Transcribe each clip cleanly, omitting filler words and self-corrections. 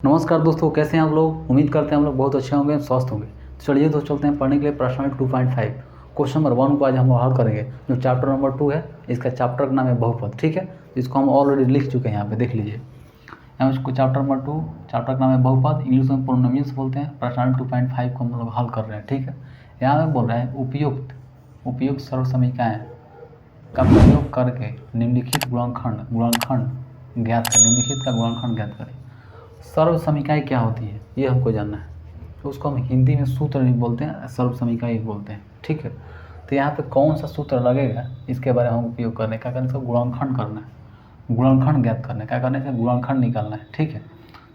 नमस्कार दोस्तों, कैसे हैं आप लोग। उम्मीद करते हैं हम लोग बहुत अच्छे होंगे, स्वस्थ होंगे। तो चलिए दोस्तों, चलते हैं पढ़ने के लिए प्रश्न 2.5 क्वेश्चन नंबर 1 को आज हम हल करेंगे। जो चैप्टर नंबर 2 है, इसका चैप्टर का नाम है बहुपद। ठीक है, इसको हम ऑलरेडी लिख चुके हैं, यहाँ पे देख लीजिए। यहाँ इसको चैप्टर नंबर 2 चैप्टर का नाम है बहुपद, इंग्लिश में पोलिनोमियल्स बोलते हैं। प्रश्न 2.5 को हम लोग हल कर रहे हैं। ठीक है, यहाँ में बोल रहे हैं उपयुक्त सर्व समीकरण का प्रयोग करके निम्नलिखित गुणनखंड ज्ञात करें। निम्नलिखित का गुणनखंड ज्ञात करें। सर्व समीकरण क्या होती है ये हमको जानना है। तो उसको हम हिंदी में सूत्र नहीं बोलते हैं, सर्व समीकरण ही बोलते हैं। ठीक है, तो यहाँ पे कौन सा सूत्र लगेगा इसके बारे में हम उपयोग करने क्या करना है, इसका गुणनखंड करना है, गुणनखंड ज्ञात करना है। क्या करना है, गुणनखंड निकालना है। ठीक है,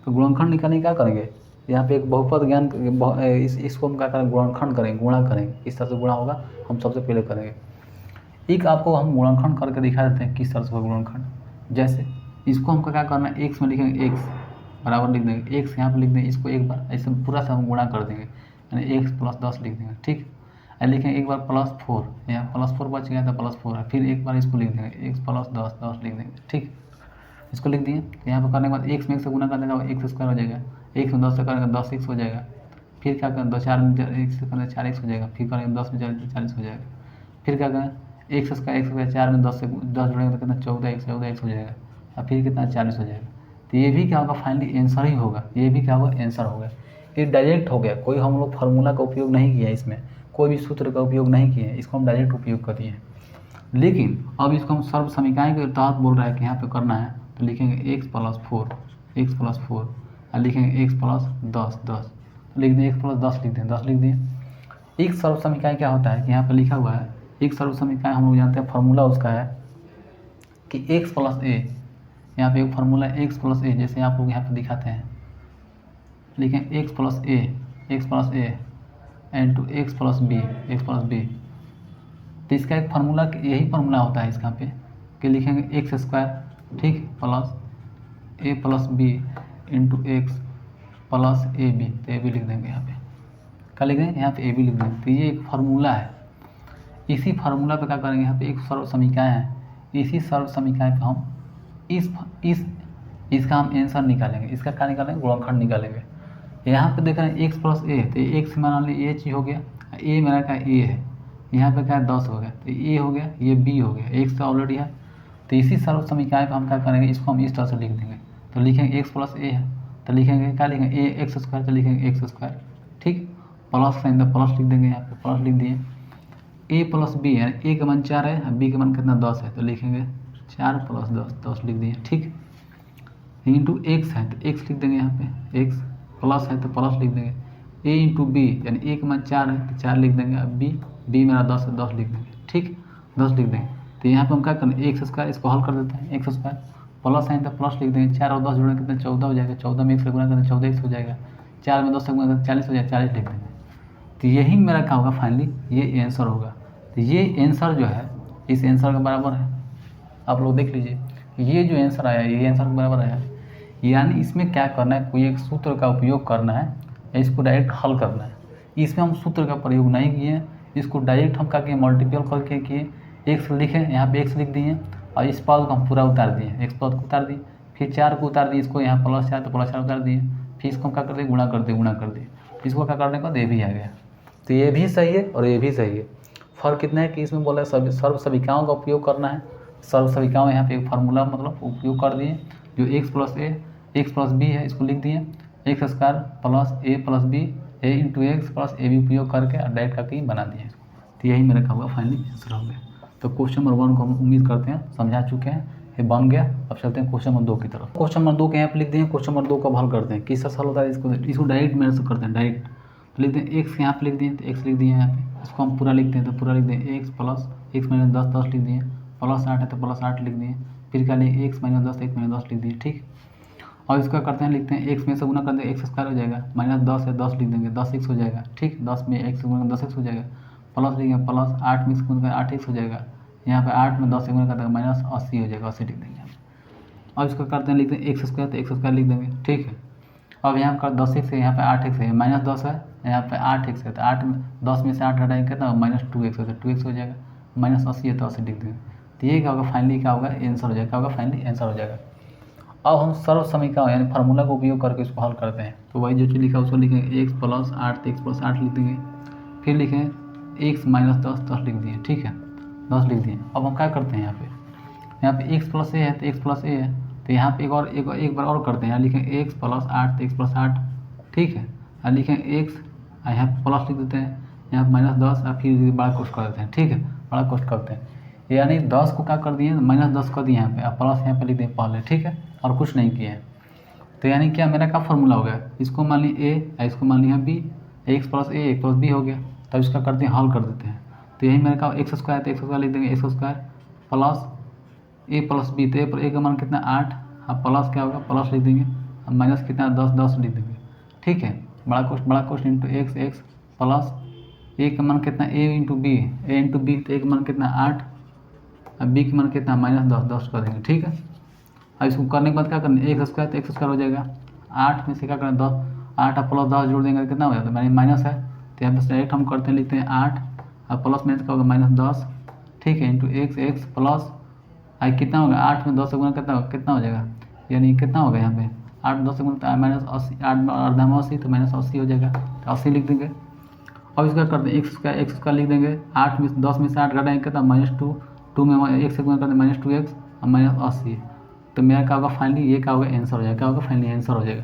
तो गुणनखंड निकालने क्या करेंगे, यहाँ पे एक बहुपद ज्ञान इसको हम क्या करेंगे, गुणनखंड करेंगे, गुणा करेंगे। इस तरह से गुणा होगा, हम सबसे पहले करेंगे। एक आपको हम गुणनखंड करके दिखा देते हैं किस तरह से गुणनखंड। जैसे इसको हमको क्या करना है, एक्स में लिखेंगे, एक्स बराबर लिख देंगे, एक्स यहाँ पर लिख देंगे। इसको एक बार ऐसे पूरा सा हम गुणा कर देंगे, यानी एक्स प्लस 10 लिख देंगे। ठीक, लिखेंगे एक बार +4, यहाँ +4 बच गया था, +4 है। फिर एक बार इसको लिख देंगे, एक्स प्लस 10 लिख देंगे। ठीक, इसको लिख दिए। यहाँ पर करने के बाद एक्स में एक्स से गुना करने का एक्स स्क्वायर हो जाएगा। एक्स में 10 से करेंगे 10x हो जाएगा। फिर क्या करें, 4 में एक्स से करेंगे 4x हो जाएगा। फिर करेंगे 10 में 40 हो जाएगा। फिर क्या करें, एक्स स्क्वायर 4 में 10 से 10 जुड़ेंगे तो कितना 14x हो जाएगा। और फिर कितना 40 हो जाएगा। तो ये भी क्या होगा, फाइनली आंसर ही होगा। ये भी क्या होगा, आंसर होगा। ये डायरेक्ट हो गया, कोई हम लोग फार्मूला का उपयोग नहीं किया, इसमें कोई भी सूत्र का उपयोग नहीं किए, इसको हम डायरेक्ट उपयोग कर दिए हैं। लेकिन अब इसको हम सर्व समीकरण के तहत बोल रहा है कि यहाँ पे करना है, तो लिखेंगे x + 4 और लिखेंगे x + 10 लिख दें, x + 10 लिख दें, 10 लिख दिए। एक सर्व समीकरण क्या होता है कि यहाँ पे लिखा हुआ है, एक सर्व समीकरण हम लोग जानते हैं, फार्मूला उसका है कि x + a। यहाँ पे एक फार्मूला है x + a, जैसे आप लोग यहाँ पे दिखाते हैं, लिखें x + a into x + b। तो इसका एक फार्मूला, यही फार्मूला होता है इसका पे कि लिखेंगे x², ठीक, plus a + b into x + ab। तो ab लिख देंगे यहाँ पे, क्या लिख देंगे, यहाँ पे ab लिख देंगे। तो ये एक फार्मूला है। इसी फार्मूला पे क्या करेंगे, यहाँ पे एक सर्व समीकरण है, इसी सर्व समीकरण पे हम इसका हम आंसर निकालेंगे। इसका क्या निकालेंगे, गुणनखंड निकालेंगे। यहाँ पे देख रहे हैं x + a, तो x मान लीजिए ये चीज़ हो गया, a मेरा क्या a है, यहाँ पे क्या है 10 हो गया, तो a हो गया, ये b हो गया, x तो ऑलरेडी है। तो इसी सर्व समीकरण पे हम क्या करेंगे, इसको हम इस तरह से लिख देंगे। तो लिखेंगे x + a है, तो लिखेंगे क्या लिखेंगे, a x², तो लिखेंगे x², ठीक, प्लस साइन तो प्लस लिख देंगे, यहाँ पे प्लस लिख दिए। a + b यानी a का मान 4 है, b का मान कितना 10 है, तो लिखेंगे 4 + 10 लिख दिए। ठीक, इंटू x है तो x लिख देंगे, यहाँ पे x प्लस है तो प्लस लिख देंगे। a इंटू b यानी a का मान 4 है तो 4 लिख देंगे। अब b मेरा 10 है, 10 लिख देंगे। ठीक, 10 लिख देंगे। तो यहाँ पे हम क्या करें, x², इसको हल कर देते हैं, x² प्लस है तो प्लस लिख देंगे। 4 और 10 जुड़े कितना 14 हो जाएगा, 14 में x से गुना करते 14x हो जाएगा। 4 में 10 से गुना करते 40 हो जाएगा, 40 लिख देंगे। तो यही मेरा क्या होगा, फाइनली ये आंसर होगा। तो ये आंसर जो है इस आंसर के बराबर है। आप लोग देख लीजिए, ये जो आंसर आया ये आंसर के बराबर आया। यानी इसमें क्या करना है, कोई एक सूत्र का उपयोग करना है, इसको डायरेक्ट हल करना है। इसमें हम सूत्र का प्रयोग नहीं किए, इसको डायरेक्ट हम क्या किए, मल्टीपल करके किए। एक्स लिखे, यहाँ पे एक्स लिख दिए और इस पद को हम पूरा उतार दिए, एक्स पद को उतार दिए। फिर 4 को उतार दिए, इसको यहाँ +4 तो +4 उतार दिए। फिर इसको हम क्या कर दिए, गुणा कर दिए। इसको क्या करने के बाद ये भी आ गया। तो ये भी सही है और ये भी सही है। फ़र्क कितना है कि इसमें बोला है सर्व समीकरणों का उपयोग करना है। सर्व समीकरण यहाँ पे एक फार्मूला मतलब उपयोग कर दिए, जो x + b है, इसको लिख दिए x² + a + b a into x plus A B उपयोग करके डायरेक्ट करके बना दिए। तो यही मेरा क्या होगा, फाइनली आंसर हो गया। तो क्वेश्चन नंबर 1 को हम उम्मीद करते हैं समझा चुके हैं, ये बन गया। अब चलते हैं क्वेश्चन नंबर 2 की तरफ। क्वेश्चन नंबर 2 के यहाँ पे लिख दिए, क्वेश्चन नंबर 2 को हल करते हैं। किस तरह हल होता है, इसको डायरेक्ट मेरे से करते हैं, डायरेक्ट। तो लिखते हैं x यहाँ पे लिख दिए, तो x लिख दिए यहाँ पे। इसको हम पूरा लिखते हैं, तो पूरा लिख दें x + x - 10 लिख दिए, +8 है तो +8 लिख दिए। फिर क्या लिए x - 10 x - 10 लिख दिए। ठीक, और इसका करते हैं, लिखते हैं x में से गुना कर देंगे, x² हो जाएगा, -10 है 10 लिख देंगे, 10x हो जाएगा। ठीक, 10 में x से गुना 10x हो जाएगा, प्लस लिखेंगे +8 में से गुना 8x हो जाएगा। यहाँ पे 8 में 10 से गुना कर देंगे, -80 हो जाएगा, 80 लिख देंगे। अब इसको करते हैं, लिखते हैं x² तो x² लिख देंगे। ठीक है, अब यहाँ पर 10x है, यहाँ पे 8x है, -10 है, यहाँ पे 8x है, तो 8 में 10 में से 8 हटाएंगे कितना, -2x हो जाएगा, 2x हो जाएगा। -80 है तो 80 लिख देंगे। तो ये क्या होगा, फाइनली क्या होगा, आंसर हो जाएगा। क्या होगा, फाइनली आंसर हो जाएगा। अब हम सर्व समीकरण यानी फार्मूला का उपयोग करके इसको हल करते हैं। तो वही जो चीज़ लिखा है उसको लिखेंगे x प्लस 8 तो x प्लस 8 लिख देंगे, फिर लिखें x माइनस 10 10 लिख दिए, ठीक है 10 लिख दिए। अब हम क्या करते हैं यहाँ पे x प्लस a है तो x प्लस a है, तो यहाँ पे एक बार और करते हैं, यहाँ लिखें x प्लस 8 तो x प्लस 8, ठीक है, यहाँ लिखें x, यहाँ प्लस लिख देते हैं, यहाँ माइनस 10 और फिर बड़ा कोष्ट कर देते हैं, ठीक है बड़ा कोष्ट करते हैं, यानी 10 को क्या कर दिए माइनस 10 कर दिए यहाँ पे, अब प्लस यहाँ पे लिख दिए पहले, ठीक है और कुछ नहीं किए। तो यानी क्या मेरा क्या फॉर्मूला हो गया, इसको मान ली a, इसको मान लिया b, x plus a x plus b हो गया। तब इसका करते हैं हल कर देते हैं, तो यही मेरा क्या एक्स स्क्वायर, तो एक्स स्क्वायर लिख देंगे x square plus a plus b, तो a का मान कितना 8, अब प्लस क्या होगा प्लस लिख देंगे, अब माइनस कितना 10 10 लिख देंगे, ठीक है बड़ा कोष्ट into x x plus a का मान कितना a इंटू बी, तो a का मान कितना 8, अब b का मान कितना माइनस 10 10 कर देंगे, ठीक है। अब इसको करने के बाद क्या करना है, एक्स स्क्वायर तो एक्स स्क्वायर हो जाएगा, 8 में से क्या करना 10, 8 और प्लस 10 जोड़ देंगे तो कितना हो जाता है माइनस है, तो यहाँ पर डायरेक्ट हम करते हैं लिखते हैं 8 और प्लस माइनस का होगा माइनस 10, ठीक है इंटू एक्स एक्स प्लस आई कितना होगा 8 में 10 से गुना कितना हो जाएगा, यानी कितना होगा यहाँ पे 8 में 10 से गुना माइनस 80, 8 में अर्धा में 80 तो माइनस 80 हो जाएगा, तो 80 लिख देंगे। अब इसका करते हैं एक्स स्क्वायर लिख देंगे, 8 में 10 में से 8 घटाएंगे कितना -2, 2 में एक से गुना करते हैं -2x और माइनस 80, तो मेरा क्या होगा फाइनली ये क्या होगा आंसर हो जाएगा, क्या होगा फाइनली आंसर हो जाएगा।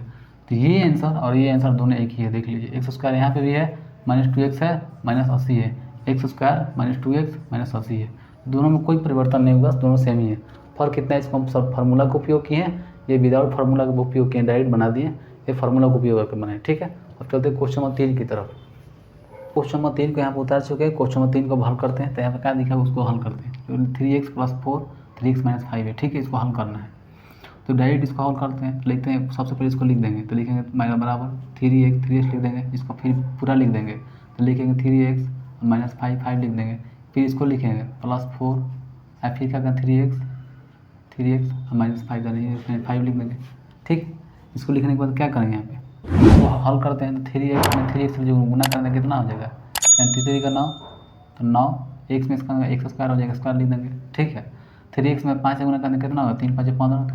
तो ये आंसर और ये आंसर दोनों एक ही है, देख लीजिए एक्स स्क्वायर यहाँ पे भी है -2x है -80 है, एक्स स्क्वायर -2x -80 है, दोनों में कोई परिवर्तन नहीं हुआ, दोनों सेम ही है। फर्क कितना है, इसको हम सब फार्मूला का उपयोग किए हैं, ये विदाउट फार्मूला का उपयोग किए, डायरेक्ट बना दिए, ये फार्मूला का उपयोग करके बनाए, ठीक है। अब चलते हैं क्वेश्चन नंबर 3 की तरफ। क्वेश्चन नंबर 3 को यहाँ पर उतार चुके हैं, क्वेश्चन नंबर 3 को हल करते हैं। तो यहाँ पर क्या दिखा है उसको हल करते हैं, 3x प्लस 4 3x माइनस 5 है, ठीक है इसको हल करना है। तो डायरेक्ट इसको हल करते हैं, लिखते हैं सबसे पहले इसको लिख देंगे, तो लिखेंगे माइनस बराबर 3x लिख देंगे, इसको फिर पूरा लिख देंगे, तो लिखेंगे 3x माइनस 5 लिख देंगे, फिर इसको लिखेंगे प्लस 4 और फिर क्या करें 3x माइनस 5 5 लिख देंगे, ठीक। इसको लिखने के बाद क्या करेंगे यहाँ पे इसको हल करते हैं, तो 3x में 3x से जो गुना करना कितना हो जाएगा, 3 का 9, तो 9 x में इसका एक्स स्क्वायर हो जाएगा, स्क्वायर लिख देंगे, ठीक है। 3x में 5 से गुना करने कितना होगा 3 5 15, तो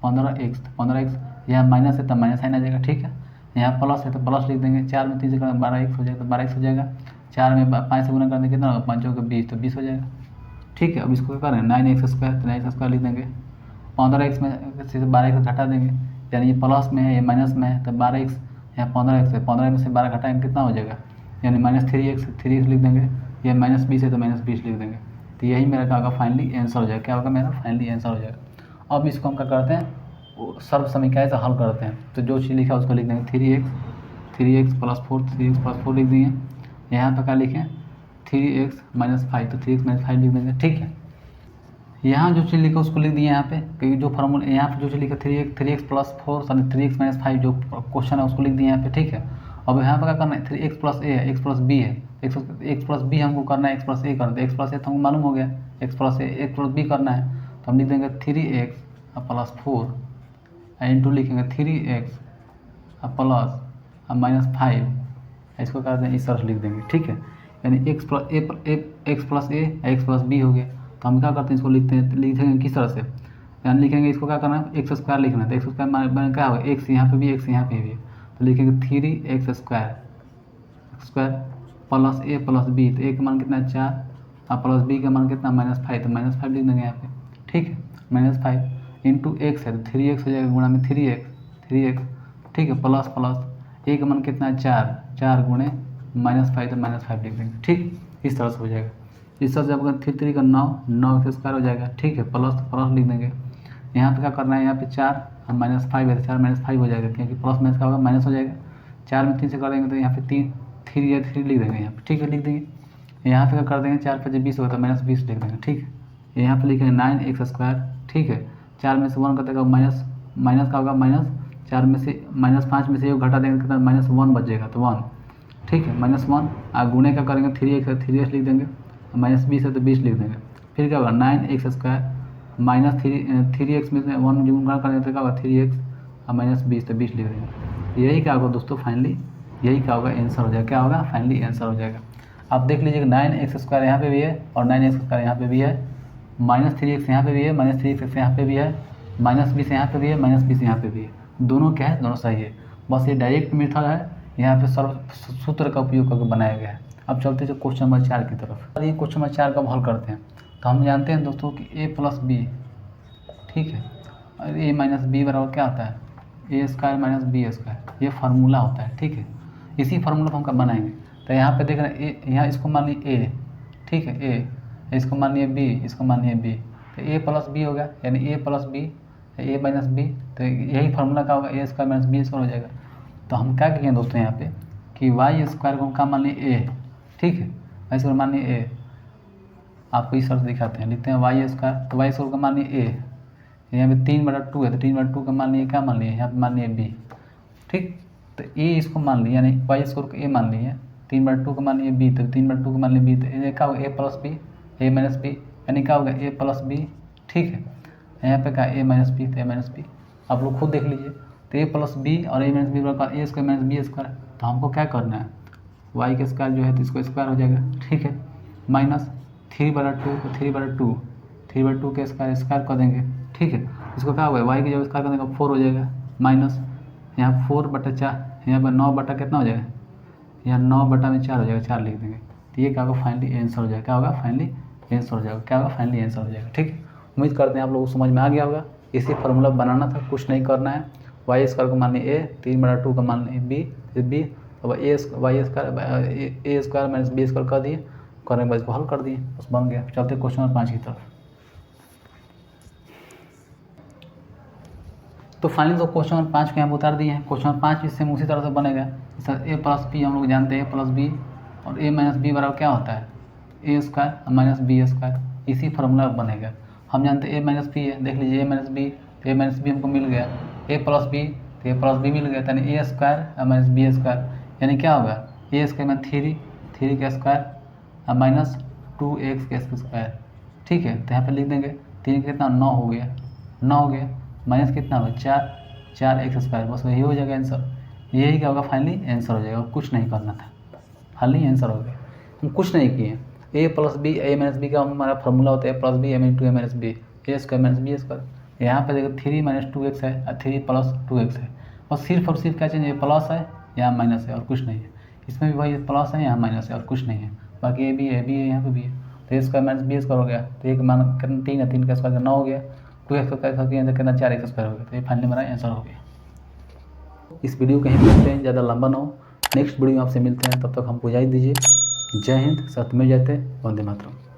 15x, तो 15x यहाँ माइनस है तो माइनस साइन आ जाएगा, ठीक है। यहाँ प्लस है तो प्लस लिख देंगे, 4 में 3 से करना 12x हो जाएगा, तो 12x हो जाएगा, 4 में 5 से गुना करने कितना होगा 5 होगा 20, तो 20 हो जाएगा, ठीक है। अब इसको क्या करें 9x स्क्वायर, तो 9x स्क्वायर लिख देंगे, 15x में से 12x घटा देंगे, यानी ये प्लस में है ये माइनस में है, तो 12x यहाँ 15x है, 15 में से 12 घटाएंगे कितना हो जाएगा, यानी -3x लिख देंगे, ये -20 है तो -20 लिख देंगे, तो यही मेरा क्या होगा फाइनली आंसर हो जाएगा, क्या होगा मेरा फाइनली आंसर हो जाएगा। अब इसको हम क्या करते हैं सर्व समीकरण से हल करते हैं, तो जो चीज़ लिखा है उसको लिख देंगे 3x प्लस 4 लिख देंगे, यहाँ पर क्या लिखें 3x माइनस 5, तो 3x माइनस 5 लिख देंगे, ठीक है। यहाँ जो चीज़ लिखा उसको लिख दिए यहाँ पे, क्योंकि जो फार्मूला यहाँ पे जो चीज़ लिखा 3x plus 4 sorry 3x minus 5 जो क्वेश्चन है उसको लिख दिए यहाँ पे, ठीक है। अब यहाँ पर क्या करना है 3x प्लस a है, x प्लस b है, x प्लस b हमको करना है, x प्लस a करना है, x प्लस a तो हमको मालूम हो गया, x प्लस b करना है, तो हम लिख देंगे 3x प्लस 4 इंटू लिखेंगे 3x प्लस माइनस 5, इसको करते हैं इस तरह से लिख देंगे, ठीक है। यानी x plus a x plus b हो गया, तो हम क्या करते हैं इसको लिखेंगे किस तरह से, यानी लिखेंगे इसको क्या करना है एक्स स्क्वायर लिखना है, तो एक्स स्क्वायर माने क्या होगा x यहाँ पे भी x यहाँ पे भी है, तो लिखेंगे 3x square plus a plus b, तो a का मान कितना है 4 और प्लस b का मान कितना -5, तो -5 लिख देंगे यहाँ पे, ठीक है -5 इंटू x है, तो 3x हो जाएगा गुणा में 3x, ठीक है प्लस a का मान कितना है 4 गुणे -5, तो -5 लिख देंगे, ठीक इस तरह से हो जाएगा। इस तरह से आपका 3 का 9 एक्स स्क्वायर हो जाएगा, ठीक है प्लस लिख देंगे, यहाँ पे क्या करना है यहाँ पे 4 और -5 है, 4 -5 हो जाएगा, क्योंकि प्लस माइनस का होगा माइनस हो जाएगा, 4 में 3 से कर देंगे तो यहाँ पे 3 लिख देंगे यहाँ पे, ठीक है लिख देंगे। यहाँ पे क्या कर देंगे 4 5 20 होगा तो -20 लिख देंगे, ठीक है। यहाँ पे लिखेंगे 9x स्क्वायर, ठीक है 4 में से 1 का देगा माइनस का होगा माइनस, 4 में से -5 में से एक घटा देंगे कितना -1 बच जाएगा, तो 1, ठीक है -1 और गुणे का करेंगे 3x लिख देंगे, -20 है तो 20 लिख देंगे, फिर क्या होगा 9x स्क्वायर माइनस 3x में से 1 गुणा करने तो क्या होगा 3x और -20 तो 20 लिख देंगे। यही क्या होगा दोस्तों फाइनली, यही क्या होगा आंसर हो जाएगा, क्या होगा फाइनली आंसर हो जाएगा। आप देख लीजिएगा 9x स्क्वायर यहाँ पे भी है और 9x स्क्वायर यहाँ पे भी है, -3x यहाँ पे भी है, -3x यहाँ पे भी है, -20 यहाँ पे भी है, -20 यहाँ पे भी है, दोनों क्या है, दोनों सही है। बस ये डायरेक्ट मेथड है, यहाँ पे सर्व सूत्र का उपयोग करके बनाया गया है। अब चलते हैं क्वेश्चन नंबर 4 की तरफ। ये क्वेश्चन नंबर 4 का हल करते हैं। तो हम जानते हैं दोस्तों कि a प्लस बी, ठीक है, और a माइनस बी बराबर क्या होता है, ए स्क्वायर माइनस बी स्क्वायर, ये फार्मूला होता है, ठीक है। इसी फार्मूला को हम कब बनाएंगे, तो यहाँ पे देख रहे हैं ए, यहाँ इसको मान लीजिए a, ठीक है, a, इसको मान लीजिए b, इसको मान लीजिए b, तो a प्लस बी होगा, यानी a plus B, a minus B, तो यही फार्मूला का होगा, A square minus B square हो जाएगा। तो हम क्या किए दोस्तों यहाँ पे कि वाई स्क्वायर को हम क्या मान लिए a, ठीक है, वाई स्क्वायर मान लिए a, आपको इस तरह दिखाते हैं, लिखते हैं वाई स्क्वायर, तो वाई स्क्वायर का मान लिए a, यहाँ पे 3/2 है, तो 3/2 का मान लिए क्या मान लिए, यहाँ पे मान लिए b, ठीक। तो a इसको मान लिया, यानी वाई स्क्वायर को a मान लिए, 3/2 का मान लिए b, तो 3/2 का मान लिए b, तो ये क्या होगा a plus B, a minus B, यानी क्या होगा a प्लस बी, ठीक है। यहाँ पे क्या a माइनस बी, तो a माइनस बी, आप लोग खुद देख लीजिए। तो a प्लस बी और a माइनस बी बराबर a square minus B square, तो हमको क्या करना है, y का स्क्वायर जो है तो इसको स्क्वायर हो जाएगा, ठीक है, माइनस 3/2 को 3/2 के स्क्वायर कर देंगे, ठीक है। इसको क्या होगा, y की जब स्क्वायर कर देंगे 4 हो जाएगा, माइनस यहाँ 4/4, यहाँ पर 9 बटा कितना हो जाएगा, यहाँ 9 बटा में 4 हो जाएगा, 4 लिख देंगे। तो ये क्या होगा, फाइनली आंसर हो जाएगा, क्या होगा, फाइनली आंसर हो जाएगा, क्या होगा, फाइनली आंसर हो जाएगा, ठीक है। उम्मीद करते हैं आप लोगों को समझ में आ गया होगा। इसी फार्मूला बनाना था, कुछ नहीं करना है। वाई स्क्वायर को मान लीजिए a, 3/2 का मान लीजिए b, अब Y square minus B square कर दिए, करने के बाद इसको हल कर दिए, बस बन गया। चलते क्वेश्चन नंबर 5 की तरफ। तो फाइनली तो क्वेश्चन नंबर 5 को यहाँ उतार दिए हैं। क्वेश्चन नंबर 5 इससे उसी तरह से बनेगा, ए प्लस बी हम लोग जानते हैं, a प्लस बी और a माइनस बी बराबर क्या होता है, a square minus B square, इसी फार्मूला बनेगा। हम जानते हैं a माइनस बी है, देख लीजिए a माइनस बी हमको मिल गया, a प्लस बी, तो a प्लस बी मिल गया, यानी a square minus B square, यानी क्या होगा, a स्क्वायर में 3 का स्क्वायर माइनस 2x का स्क्वायर, ठीक है। तो यहाँ पे लिख देंगे 3 कितना 9 हो गया, माइनस कितना होगा 4x स्क्वायर, बस वही हो जाएगा आंसर। यही क्या होगा, फाइनली आंसर हो जाएगा, और कुछ नहीं करना था, फाइनली आंसर हो गया। हम कुछ नहीं किए। a plus B, a minus B का हमारा फार्मूला होता है plus B m into a minus B, a square minus B square. यहाँ पे देखो 3 - 2x है और 3 + 2x है, बस सिर्फ और सिर्फ क्या चेंज है, प्लस है यहाँ माइनस है और कुछ नहीं है। इसमें भी वही प्लस है यहाँ माइनस है और कुछ नहीं है, बाकी a भी है यहाँ पे भी है। तो a square minus B square हो गया, तो एक मान कितना 3 है, 3 का स्क्वायर 9 हो गया, 2x स्क्वायर कितना 4x स्क्वायर हो गया। तो ये फाइनली हमारा आंसर हो गया। इस वीडियो कहीं मिलते हैं, ज़्यादा लंबा ना हो, नेक्स्ट वीडियो में आपसे मिलते हैं, तब तक हमको इजाज़त दीजिए। जय हिंद, सत्यमेव जयते, वंदे मातरम।